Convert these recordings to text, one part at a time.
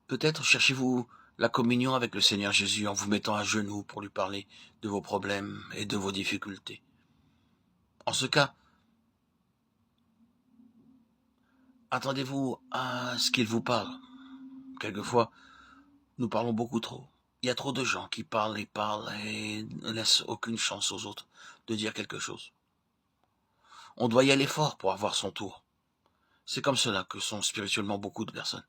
Peut-être cherchez-vous la communion avec le Seigneur Jésus en vous mettant à genoux pour lui parler de vos problèmes et de vos difficultés. En ce cas, attendez-vous à ce qu'il vous parle. Quelquefois, nous parlons beaucoup trop. Il y a trop de gens qui parlent et ne laissent aucune chance aux autres de dire quelque chose. On doit y aller fort pour avoir son tour. C'est comme cela que sont spirituellement beaucoup de personnes.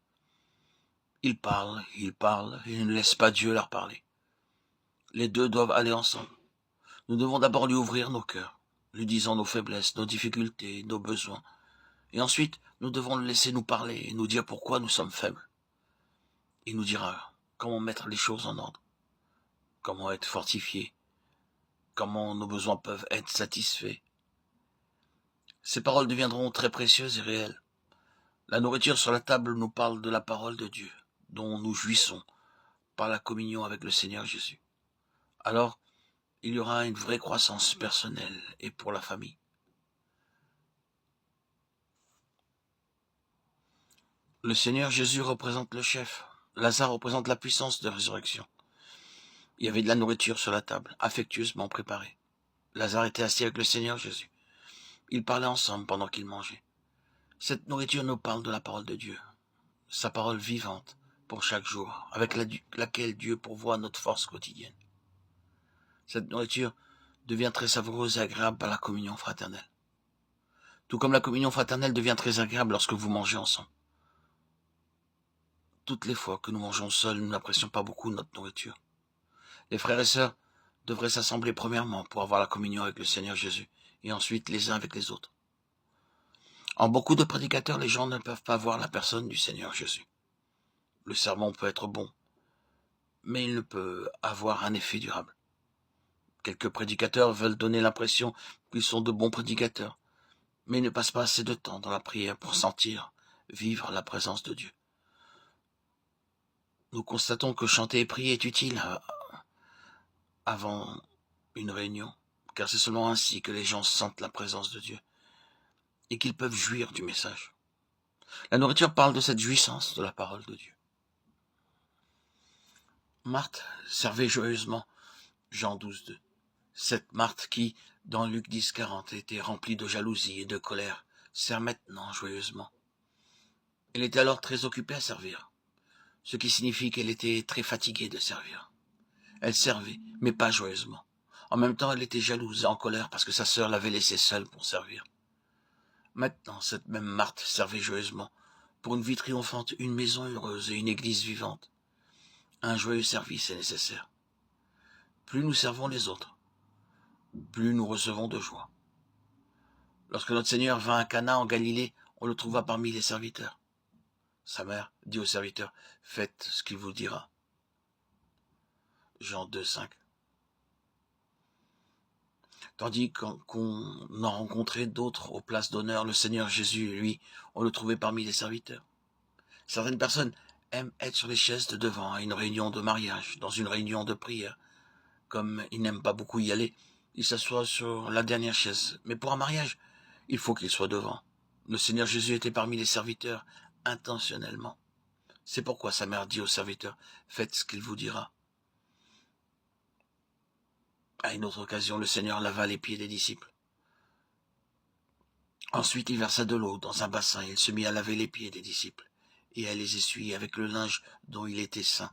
Ils parlent, et ils ne laissent pas Dieu leur parler. Les deux doivent aller ensemble. Nous devons d'abord lui ouvrir nos cœurs, lui disant nos faiblesses, nos difficultés, nos besoins. Et ensuite, nous devons le laisser nous parler et nous dire pourquoi nous sommes faibles. Il nous dira comment mettre les choses en ordre, comment être fortifiés, comment nos besoins peuvent être satisfaits. Ces paroles deviendront très précieuses et réelles. La nourriture sur la table nous parle de la parole de Dieu, dont nous jouissons par la communion avec le Seigneur Jésus. Alors, il y aura une vraie croissance personnelle et pour la famille. Le Seigneur Jésus représente le chef. Lazare représente la puissance de résurrection. Il y avait de la nourriture sur la table, affectueusement préparée. Lazare était assis avec le Seigneur Jésus. Ils parlaient ensemble pendant qu'ils mangeaient. Cette nourriture nous parle de la parole de Dieu, sa parole vivante pour chaque jour, avec laquelle Dieu pourvoit notre force quotidienne. Cette nourriture devient très savoureuse et agréable par la communion fraternelle. Tout comme la communion fraternelle devient très agréable lorsque vous mangez ensemble. Toutes les fois que nous mangeons seuls, nous n'apprécions pas beaucoup notre nourriture. Les frères et sœurs devraient s'assembler premièrement pour avoir la communion avec le Seigneur Jésus, et ensuite les uns avec les autres. En beaucoup de prédicateurs, les gens ne peuvent pas voir la personne du Seigneur Jésus. Le sermon peut être bon, mais il ne peut avoir un effet durable. Quelques prédicateurs veulent donner l'impression qu'ils sont de bons prédicateurs, mais ils ne passent pas assez de temps dans la prière pour sentir, vivre la présence de Dieu. Nous constatons que chanter et prier est utile avant une réunion, car c'est seulement ainsi que les gens sentent la présence de Dieu et qu'ils peuvent jouir du message. La nourriture parle de cette jouissance de la parole de Dieu. Marthe servait joyeusement, Jean 12:2. Cette Marthe qui, dans Luc 10:40, était remplie de jalousie et de colère, sert maintenant joyeusement. Elle était alors très occupée à servir, ce qui signifie qu'elle était très fatiguée de servir. Elle servait, mais pas joyeusement. En même temps, elle était jalouse et en colère parce que sa sœur l'avait laissée seule pour servir. Maintenant, cette même Marthe servait joyeusement, pour une vie triomphante, une maison heureuse et une église vivante. Un joyeux service est nécessaire. Plus nous servons les autres, plus nous recevons de joie. Lorsque notre Seigneur vint à Cana en Galilée, on le trouva parmi les serviteurs. Sa mère dit aux serviteurs, « Faites ce qu'il vous dira. » Jean 2:5. Tandis qu'on en rencontrait d'autres aux places d'honneur, le Seigneur Jésus, lui, on le trouvait parmi les serviteurs. Certaines personnes aiment être sur les chaises de devant à une réunion de mariage, dans une réunion de prière. Comme ils n'aiment pas beaucoup y aller, ils s'assoient sur la dernière chaise. Mais pour un mariage, il faut qu'ils soient devant. Le Seigneur Jésus était parmi les serviteurs, intentionnellement. C'est pourquoi sa mère dit aux serviteurs, « Faites ce qu'il vous dira. » À une autre occasion, le Seigneur lava les pieds des disciples. Ensuite, il versa de l'eau dans un bassin et il se mit à laver les pieds des disciples et à les essuyer avec le linge dont il était saint.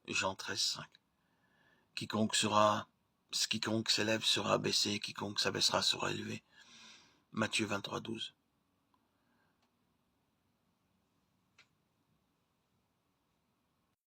Jean 13:5. Quiconque s'élève sera abaissé, quiconque s'abaissera sera élevé. Matthieu 23:12.